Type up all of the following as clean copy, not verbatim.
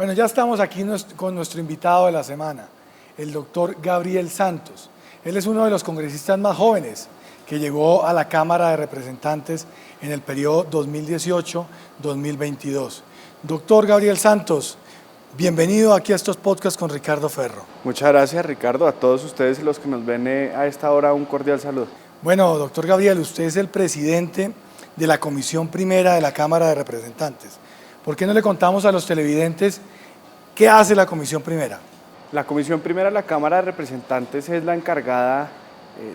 Bueno, ya estamos aquí con nuestro invitado de la semana, el doctor Gabriel Santos. Él es uno de los congresistas más jóvenes que llegó a la Cámara de Representantes en el periodo 2018-2022. Doctor Gabriel Santos, bienvenido aquí a estos podcasts con Ricardo Ferro. Muchas gracias, Ricardo. A todos ustedes y los que nos ven a esta hora, un cordial saludo. Bueno, doctor Gabriel, usted es el presidente de la Comisión Primera de la Cámara de Representantes. ¿Por qué no le contamos a los televidentes qué hace la Comisión Primera? La Comisión Primera de la Cámara de Representantes es la encargada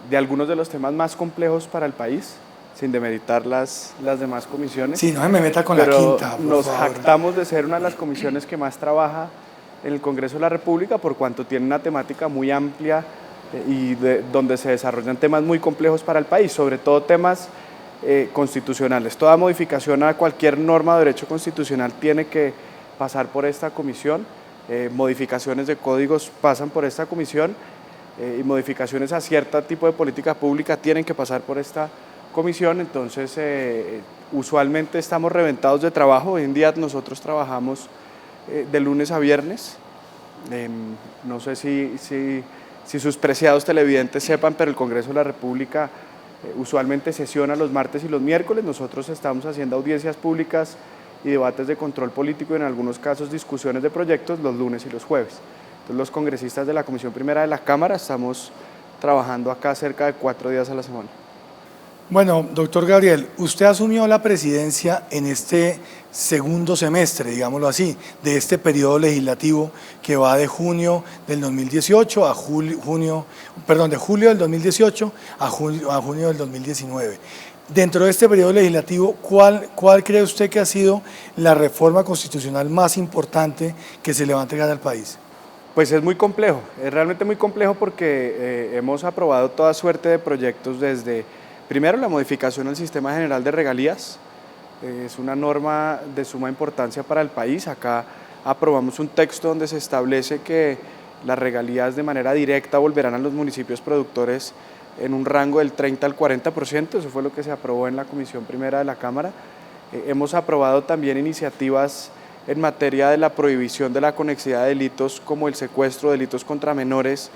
de algunos de los temas más complejos para el país, sin demeritar las demás comisiones. Sí, no se me meta con la quinta, por nos favor. jactamos de ser una de las comisiones que más trabaja en el Congreso de la República, por cuanto tiene una temática muy amplia donde se desarrollan temas muy complejos para el país, sobre todo temas constitucionales. Toda modificación a cualquier norma de derecho constitucional tiene que pasar por esta comisión, modificaciones de códigos pasan por esta comisión y modificaciones a cierto tipo de política pública tienen que pasar por esta comisión. Entonces usualmente estamos reventados de trabajo. Hoy en día nosotros trabajamos de lunes a viernes. No sé si sus preciados televidentes sepan, pero el Congreso de la República usualmente sesiona los martes y los miércoles. Nosotros estamos haciendo audiencias públicas y debates de control político y en algunos casos discusiones de proyectos los lunes y los jueves. Entonces los congresistas de la Comisión Primera de la Cámara estamos trabajando acá cerca de 4 días a la semana. Bueno, doctor Gabriel, usted asumió la presidencia en este segundo semestre, digámoslo así, de este periodo legislativo que va de junio del 2018 a julio del 2018 a junio del 2019. Dentro de este periodo legislativo, ¿cuál cree usted que ha sido la reforma constitucional más importante que se le va a entregar al país? Pues es muy complejo, es realmente muy complejo porque hemos aprobado toda suerte de proyectos desde, primero, la modificación del Sistema General de Regalías, es una norma de suma importancia para el país. Acá aprobamos un texto donde se establece que las regalías de manera directa volverán a los municipios productores en un rango del 30 al 40%, eso fue lo que se aprobó en la Comisión Primera de la Cámara. Hemos aprobado también iniciativas en materia de la prohibición de la conexidad de delitos como el secuestro, delitos contra menores,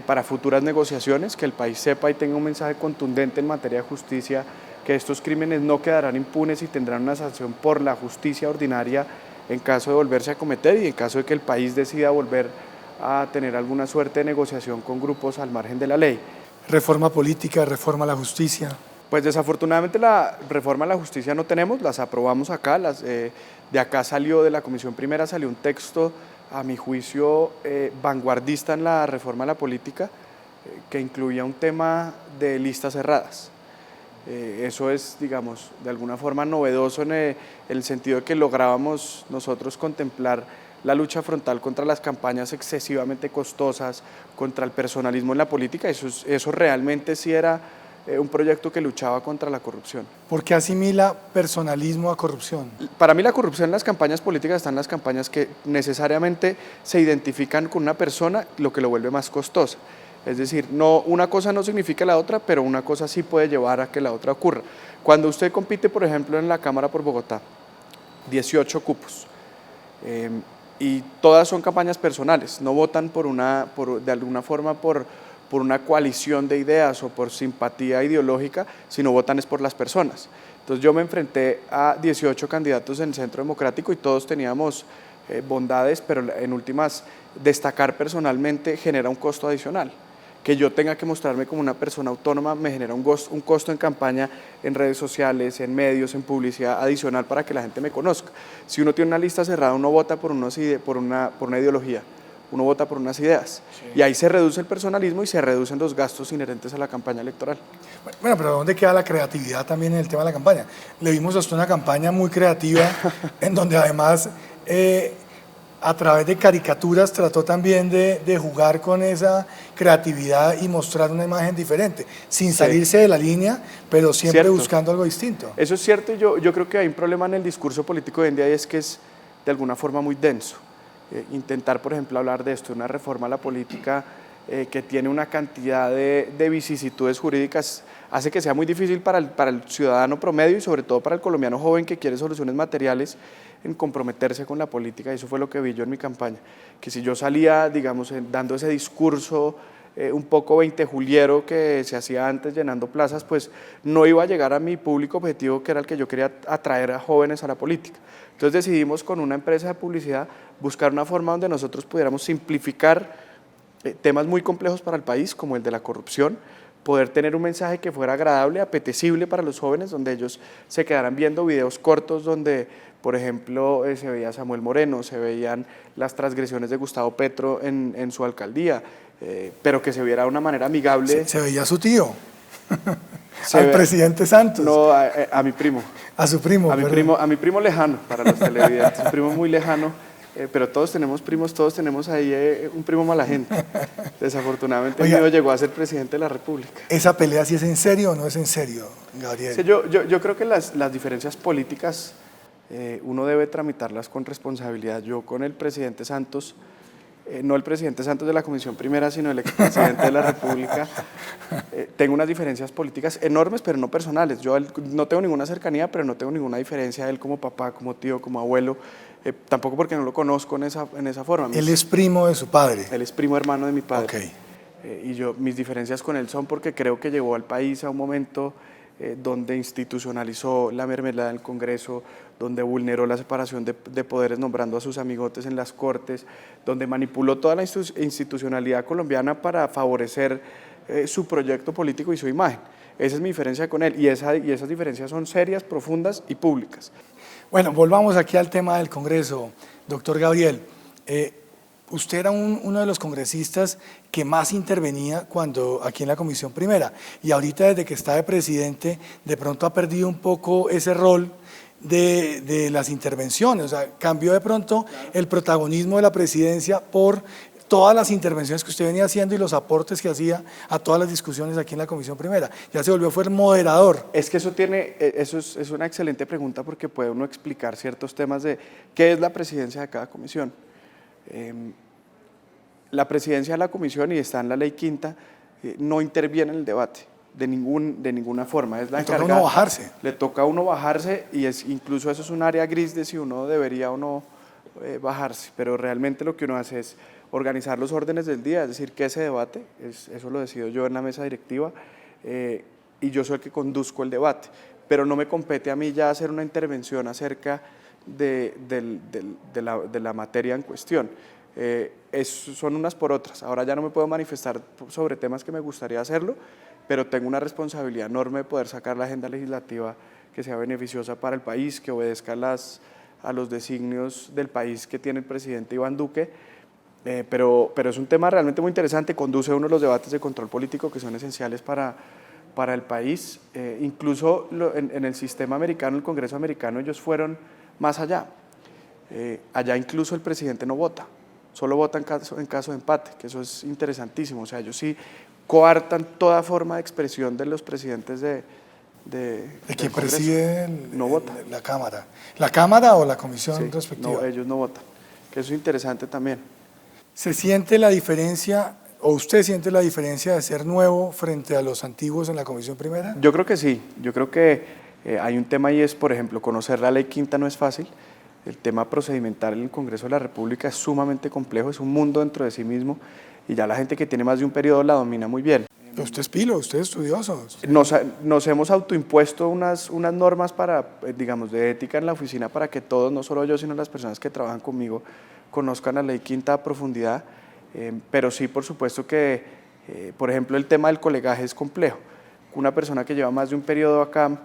para futuras negociaciones, que el país sepa y tenga un mensaje contundente en materia de justicia, que estos crímenes no quedarán impunes y tendrán una sanción por la justicia ordinaria en caso de volverse a cometer y en caso de que el país decida volver a tener alguna suerte de negociación con grupos al margen de la ley. Reforma política, reforma a la justicia. Pues desafortunadamente la reforma a la justicia no tenemos, las aprobamos acá, de acá salió, de la Comisión Primera salió un texto, a mi juicio, vanguardista en la reforma a la política, que incluía un tema de listas cerradas. Eso es, digamos, de alguna forma novedoso en el sentido de que lográbamos nosotros contemplar la lucha frontal contra las campañas excesivamente costosas, contra el personalismo en la política. Eso realmente sí era un proyecto que luchaba contra la corrupción. ¿Por qué asimila personalismo a corrupción? Para mí la corrupción en las campañas políticas están las campañas que necesariamente se identifican con una persona, lo que lo vuelve más costosa. Es decir, no, una cosa no significa la otra, pero una cosa sí puede llevar a que la otra ocurra. Cuando usted compite, por ejemplo, en la Cámara por Bogotá, 18 cupos, y todas son campañas personales, no votan de alguna forma por una coalición de ideas o por simpatía ideológica, sino votan es por las personas. Entonces yo me enfrenté a 18 candidatos en el Centro Democrático y todos teníamos bondades, pero en últimas destacar personalmente genera un costo adicional. Que yo tenga que mostrarme como una persona autónoma me genera un costo en campaña, en redes sociales, en medios, en publicidad adicional para que la gente me conozca. Si uno tiene una lista cerrada, uno vota por una ideología, uno vota por unas ideas. Sí. Y ahí se reduce el personalismo y se reducen los gastos inherentes a la campaña electoral. Bueno, pero ¿dónde queda la creatividad también en el tema de la campaña? Le vimos hasta una campaña muy creativa en donde además a través de caricaturas trató también de jugar con esa creatividad y mostrar una imagen diferente, sin salirse de la línea, pero siempre buscando algo distinto. Eso es cierto, y yo creo que hay un problema en el discurso político de hoy en día y es que es de alguna forma muy denso. Intentar, por ejemplo, hablar de esto, una reforma a la política que tiene una cantidad de vicisitudes jurídicas, hace que sea muy difícil para el ciudadano promedio y sobre todo para el colombiano joven que quiere soluciones materiales en comprometerse con la política. Y eso fue lo que vi yo en mi campaña, que si yo salía, digamos, dando ese discurso un poco 20 juliero que se hacía antes llenando plazas, pues no iba a llegar a mi público objetivo, que era el que yo quería atraer a jóvenes a la política. Entonces decidimos con una empresa de publicidad buscar una forma donde nosotros pudiéramos simplificar temas muy complejos para el país, como el de la corrupción, poder tener un mensaje que fuera agradable, apetecible para los jóvenes, donde ellos se quedaran viendo videos cortos donde, por ejemplo, se veía a Samuel Moreno, se veían las transgresiones de Gustavo Petro en su alcaldía, pero que se viera de una manera amigable. Se veía a su tío, al presidente Santos. No, a mi primo. A su primo. A mi primo lejano, para los televidentes, un primo muy lejano. Pero todos tenemos primos, todos tenemos ahí un primo mala gente. Desafortunadamente el mío llegó a ser presidente de la República. ¿Esa pelea sí es en serio o no es en serio, Gabriel? Sí, yo creo que las diferencias políticas uno debe tramitarlas con responsabilidad. Yo con el presidente Santos, no el presidente Santos de la Comisión Primera, sino el expresidente de la República, tengo unas diferencias políticas enormes, pero no personales. Yo no tengo ninguna cercanía, pero no tengo ninguna diferencia de él como papá, como tío, como abuelo. Tampoco porque no lo conozco en esa forma. Él es primo de su padre. Él es primo hermano de mi padre. Okay. Y mis diferencias con él son porque creo que llevó al país a un momento donde institucionalizó la mermelada del Congreso, donde vulneró la separación de poderes nombrando a sus amigotes en las Cortes, donde manipuló toda la institucionalidad colombiana para favorecer su proyecto político y su imagen. Esa es mi diferencia con él y esas diferencias son serias, profundas y públicas. Bueno, volvamos aquí al tema del Congreso, doctor Gabriel. Usted era uno de los congresistas que más intervenía aquí en la Comisión Primera y ahorita desde que está de presidente de pronto ha perdido un poco ese rol de las intervenciones, o sea, cambió de pronto el protagonismo de la presidencia por todas las intervenciones que usted venía haciendo y los aportes que hacía a todas las discusiones aquí en la Comisión Primera. Ya se volvió, fue el moderador. Es que eso es una excelente pregunta porque puede uno explicar ciertos temas de qué es la presidencia de cada comisión. La presidencia de la comisión, y está en la ley quinta, no interviene en el debate de ninguna forma. Es la encargada. Le toca a uno bajarse. Le toca a uno bajarse y incluso eso es un área gris de si uno debería o no bajarse, pero realmente lo que uno hace es organizar los órdenes del día, es decir, que ese debate, eso lo decido yo en la mesa directiva y yo soy el que conduzco el debate, pero no me compete a mí ya hacer una intervención acerca de la materia en cuestión. Son unas por otras. Ahora ya no me puedo manifestar sobre temas que me gustaría hacerlo, pero tengo una responsabilidad enorme de poder sacar la agenda legislativa que sea beneficiosa para el país, que obedezca a los designios del país que tiene el presidente Iván Duque, pero es un tema realmente muy interesante, conduce uno de los debates de control político que son esenciales para el país. Incluso en el sistema americano, el Congreso americano, ellos fueron más allá. Allá incluso el presidente no vota, solo vota en caso de empate, que eso es interesantísimo. O sea, ellos sí coartan toda forma de expresión de los presidentes de quien preside no vota. La Cámara. ¿La Cámara o la comisión respectiva? No, ellos no votan, que eso es interesante también. ¿Se siente la diferencia, o usted siente la diferencia de ser nuevo frente a los antiguos en la Comisión Primera? Yo creo que sí, yo creo que hay un tema y es, por ejemplo, conocer la ley quinta no es fácil. El tema procedimental en el Congreso de la República es sumamente complejo, es un mundo dentro de sí mismo y ya la gente que tiene más de un periodo la domina muy bien. Pero usted es pilo, usted es estudioso. Nos hemos autoimpuesto unas normas digamos, de ética en la oficina para que todos, no solo yo, sino las personas que trabajan conmigo, conozcan la ley quinta a profundidad, pero sí, por supuesto que, por ejemplo, el tema del colegaje es complejo. Una persona que lleva más de un periodo acá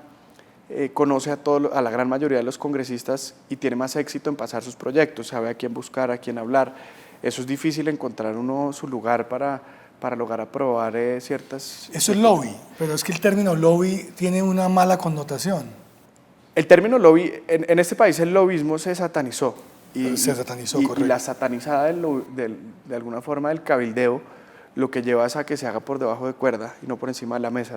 conoce a la gran mayoría de los congresistas y tiene más éxito en pasar sus proyectos, sabe a quién buscar, a quién hablar. Eso es difícil encontrar su lugar para lograr aprobar ciertas... Eso es lobby, pero es que el término lobby tiene una mala connotación. El término lobby, en este país el lobismo se satanizó. Se satanizó, correcto. Y la satanizada de alguna forma del cabildeo lo que lleva es a que se haga por debajo de cuerda y no por encima de la mesa.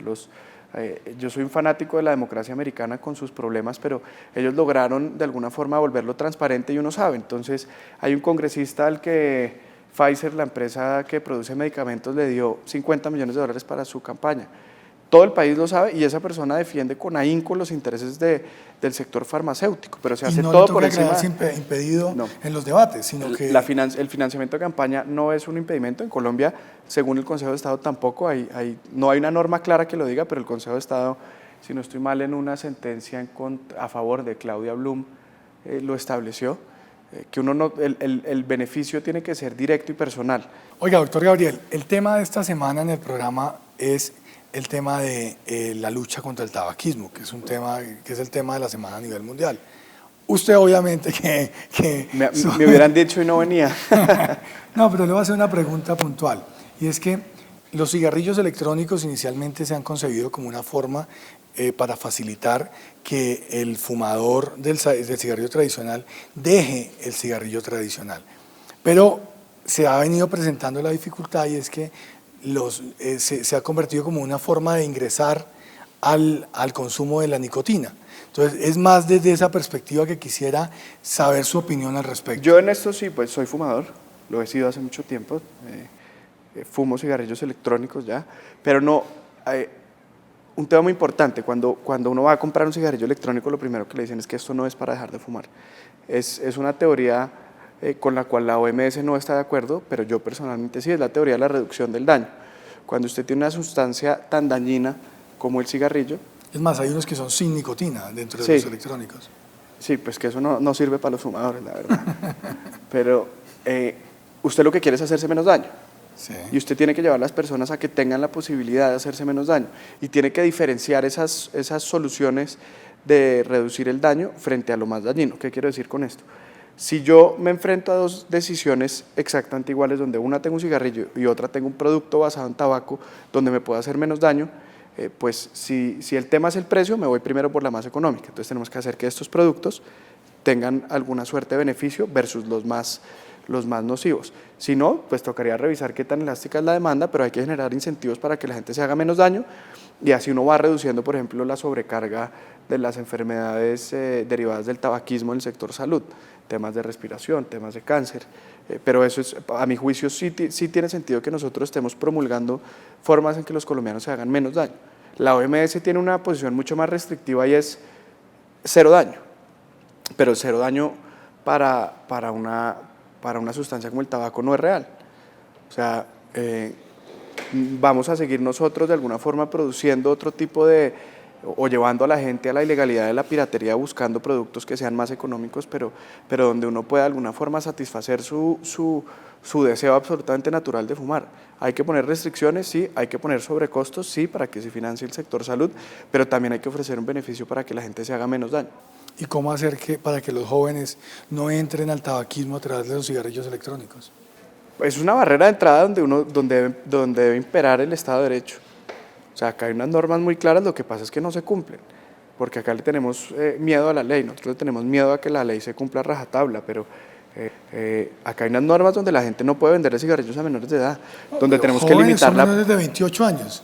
Yo soy un fanático de la democracia americana con sus problemas, pero ellos lograron de alguna forma volverlo transparente y uno sabe. Entonces hay un congresista al que Pfizer, la empresa que produce medicamentos, le dio $50 millones para su campaña. Todo el país lo sabe y esa persona defiende con ahínco los intereses del sector farmacéutico, pero se hace no todo por encima. Y no le toca quedarse impedido No. en los debates, sino que... El financiamiento de campaña no es un impedimento. En Colombia, según el Consejo de Estado, tampoco no hay una norma clara que lo diga, pero el Consejo de Estado, si no estoy mal, en una sentencia a favor de Claudia Blum, lo estableció, que el beneficio tiene que ser directo y personal. Oiga, doctor Gabriel, el tema de esta semana en el programa es el tema de la lucha contra el tabaquismo, que es el tema de la semana a nivel mundial. Usted obviamente Me hubieran dicho y no venía. No, pero le voy a hacer una pregunta puntual, y es que los cigarrillos electrónicos inicialmente se han concebido como una forma para facilitar que el fumador del cigarrillo tradicional deje el cigarrillo tradicional. Pero se ha venido presentando la dificultad, y es que se ha convertido como una forma de ingresar al consumo de la nicotina. Entonces, es más desde esa perspectiva que quisiera saber su opinión al respecto. Yo en esto sí, pues soy fumador, lo he sido hace mucho tiempo, fumo cigarrillos electrónicos ya, pero no, un tema muy importante, cuando uno va a comprar un cigarrillo electrónico, lo primero que le dicen es que esto no es para dejar de fumar. Es una teoría con la cual la OMS no está de acuerdo, pero yo personalmente sí, es la teoría de la reducción del daño. Cuando usted tiene una sustancia tan dañina como el cigarrillo. Es más, hay unos que son sin nicotina dentro de los electrónicos. Sí, pues que eso no sirve para los fumadores, la verdad. Pero usted lo que quiere es hacerse menos daño. Sí. Y usted tiene que llevar a las personas a que tengan la posibilidad de hacerse menos daño. Y tiene que diferenciar esas soluciones de reducir el daño frente a lo más dañino. ¿Qué quiero decir con esto? Si yo me enfrento a dos decisiones exactamente iguales, donde una tengo un cigarrillo y otra tengo un producto basado en tabaco, donde me puedo hacer menos daño, pues si el tema es el precio, me voy primero por la más económica. Entonces tenemos que hacer que estos productos tengan alguna suerte de beneficio versus los más nocivos. Si no, pues tocaría revisar qué tan elástica es la demanda, pero hay que generar incentivos para que la gente se haga menos daño, y así uno va reduciendo, por ejemplo, la sobrecarga de las enfermedades derivadas del tabaquismo en el sector salud, temas de respiración, temas de cáncer. Pero eso a mi juicio sí tiene sentido que nosotros estemos promulgando formas en que los colombianos se hagan menos daño. La OMS tiene una posición mucho más restrictiva y es cero daño, pero cero daño para una sustancia como el tabaco no es real. O sea, vamos a seguir nosotros de alguna forma produciendo otro tipo o llevando a la gente a la ilegalidad de la piratería, buscando productos que sean más económicos, pero donde uno pueda de alguna forma satisfacer su deseo absolutamente natural de fumar. Hay que poner restricciones, sí, hay que poner sobrecostos, sí, para que se financie el sector salud, pero también hay que ofrecer un beneficio para que la gente se haga menos daño. ¿Y cómo hacer para que los jóvenes no entren al tabaquismo a través de los cigarrillos electrónicos? Es una barrera de entrada donde debe imperar el Estado de Derecho. O sea, acá hay unas normas muy claras, lo que pasa es que no se cumplen, porque acá le tenemos miedo a la ley, nosotros le tenemos miedo a que la ley se cumpla a rajatabla, pero acá hay unas normas donde la gente no puede vender cigarrillos a menores de edad, donde tenemos que limitar son menores de 28 años,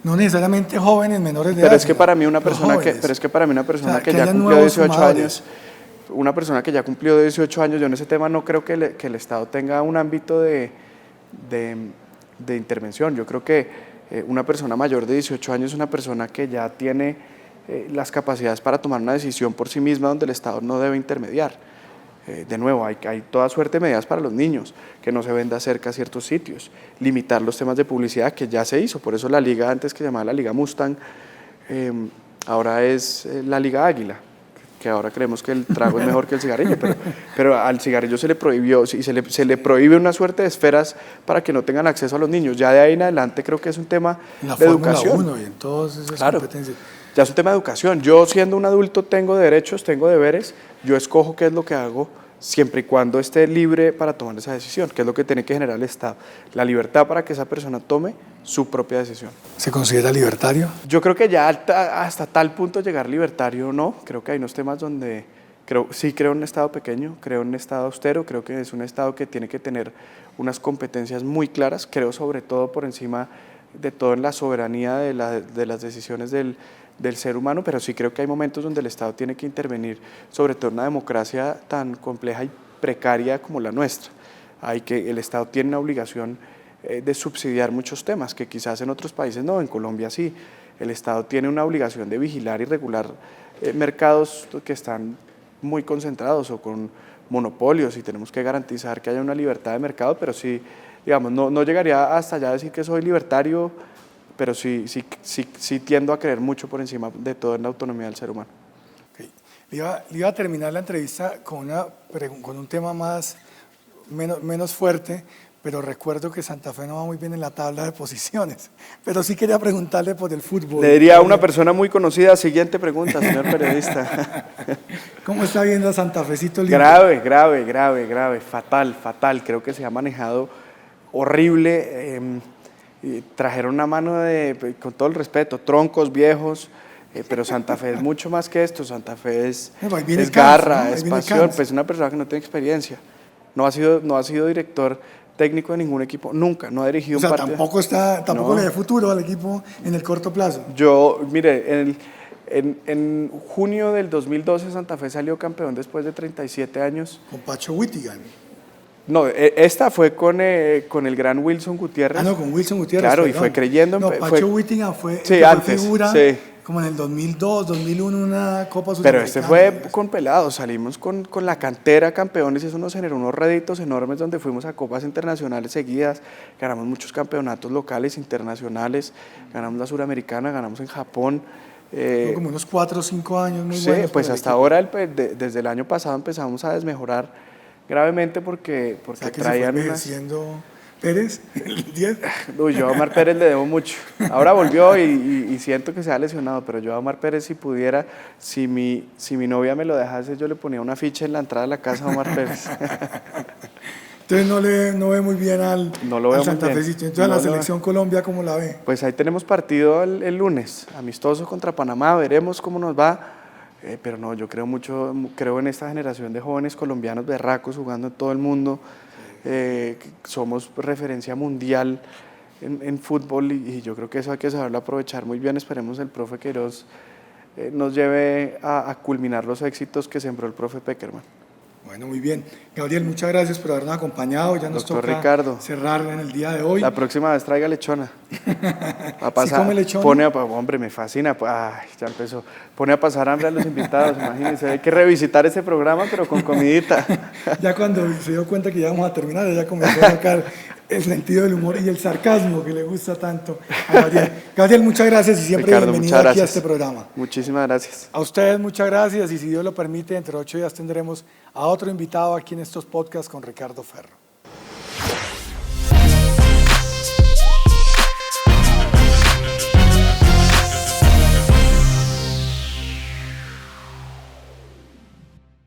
no necesariamente jóvenes menores de edad. Pero es que para mí una persona que ya cumplió 18 años, una persona que ya cumplió 18 años, yo en ese tema no creo que el Estado tenga un ámbito de intervención. Yo creo que una persona mayor de 18 años es una persona que ya tiene las capacidades para tomar una decisión por sí misma, donde el Estado no debe intermediar. De nuevo, hay toda suerte de medidas para los niños, que no se venda cerca a ciertos sitios, limitar los temas de publicidad, que ya se hizo, por eso la liga antes que se llamaba la Liga Mustang, ahora es la Liga Águila, que ahora creemos que el trago es mejor que el cigarrillo, pero al cigarrillo se le prohibió, y se le prohíbe una suerte de esferas para que no tengan acceso a los niños. Ya de ahí en adelante creo que es un tema de educación. Fórmula 1 y en todas esas competencias. Ya es un tema de educación. Yo, siendo un adulto, tengo derechos, tengo deberes, yo escojo qué es lo que hago, siempre y cuando esté libre para tomar esa decisión, que es lo que tiene que generar el Estado, la libertad para que esa persona tome su propia decisión. ¿Se considera libertario? Yo creo que ya hasta tal punto llegar libertario no, creo que hay unos temas donde sí creo en un Estado pequeño, creo en un Estado austero, creo que es un Estado que tiene que tener unas competencias muy claras, creo sobre todo por encima de todo en la soberanía de las decisiones del ser humano, pero sí creo que hay momentos donde el Estado tiene que intervenir, sobre todo en una democracia tan compleja y precaria como la nuestra. el Estado tiene una obligación de subsidiar muchos temas que quizás en otros países no, en Colombia sí. El Estado tiene una obligación de vigilar y regular mercados que están muy concentrados o con monopolios, y tenemos que garantizar que haya una libertad de mercado, pero sí, digamos, no llegaría hasta allá a decir que soy libertario, pero sí tiendo a creer mucho por encima de todo en la autonomía del ser humano. Okay. Le iba a terminar la entrevista con un tema menos fuerte, pero recuerdo que Santa Fe no va muy bien en la tabla de posiciones. Pero sí quería preguntarle por el fútbol. Le diría a una persona muy conocida, siguiente pregunta, señor periodista. ¿Cómo está viendo a Santa Fecito limpio? Grave, fatal. Creo que se ha manejado horrible. Trajeron una mano con todo el respeto, troncos viejos, pero Santa Fe es mucho más que esto. Santa Fe es garra, ¿no? Es pasión, pues una persona que no tiene experiencia. No ha sido director técnico de ningún equipo, nunca, no ha dirigido un partido. Tampoco le da futuro al equipo en el corto plazo. Mire, en junio del 2012 Santa Fe salió campeón después de 37 años. Con Pacho Whittingham. No, esta fue con el gran Wilson Gutiérrez. No, con Wilson Gutiérrez. Claro, y fue creyendo. No, Pacho Whittingham fue figura como en el 2002, 2001, una Copa Sudamericana. Pero este fue con pelados, salimos con la cantera campeones, y eso nos generó unos réditos enormes donde fuimos a copas internacionales seguidas, ganamos muchos campeonatos locales, internacionales, ganamos la Suramericana, ganamos en Japón. Como unos 4 o 5 años muy sí, buenos. Pues hasta ahora, desde el año pasado empezamos a desmejorar gravemente porque traían Pérez, el 10. Uy, yo a Omar Pérez le debo mucho. Ahora volvió y siento que se ha lesionado, pero yo a Omar Pérez, si pudiera, si mi novia me lo dejase, yo le ponía una ficha en la entrada de la casa a Omar Pérez. Entonces no ve muy bien al Santa Fe. Entonces a la selección Colombia, ¿cómo la ve? Pues ahí tenemos partido el lunes, amistoso contra Panamá, veremos cómo nos va. Pero no, yo creo en esta generación de jóvenes colombianos berracos jugando en todo el mundo. Somos referencia mundial en fútbol, y yo creo que eso hay que saberlo aprovechar muy bien. Esperemos el profe Queiroz nos lleve a culminar los éxitos que sembró el profe Peckerman. Bueno, muy bien. Gabriel, muchas gracias por habernos acompañado. Ya nos Doctor toca Ricardo, cerrar en el día de hoy. La próxima vez traiga lechona. ¿Sí come lechona? Hombre, me fascina. Ay, ya empezó. Pone a pasar hambre a los invitados, imagínense. Hay que revisitar ese programa, pero con comidita. Ya cuando se dio cuenta que ya vamos a terminar, ya comenzó a sacar el sentido del humor y el sarcasmo que le gusta tanto a Gabriel. Gabriel, muchas gracias y siempre Ricardo, bienvenido aquí a este programa. Muchísimas gracias. A ustedes muchas gracias, y si Dios lo permite, dentro de 8 días tendremos a otro invitado aquí en estos podcasts con Ricardo Ferro.